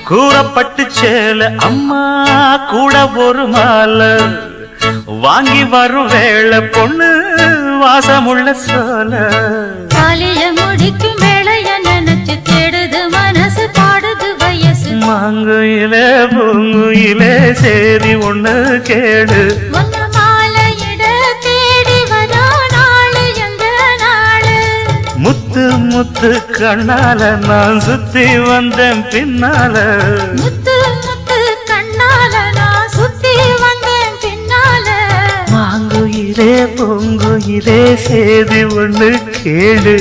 கூறப்பட்டு சேல அம்மா கூட ஒரு மாலை வாங்கி வரும் வேளை பொண்ணு வாசமுள்ள சோல காலிய முடிக்கும் வேளைய நினைச்சு தேடுது மனசு பாடுது வயசு மாங்குயிலே பூங்குயிலே சேரி ஒண்ணு கேடு மாலையிட தேடி வரா நாளு எந்த நாளு முத்து முத்து கண்ணால நான் சுத்தி வந்தேன் பின்னால முத்து முத்து கண்ணால நான் சுத்தி வந்தேன் பின்னால மாங்குயிலே பூங்குயிலே சேதி ஒண்ணு கேடு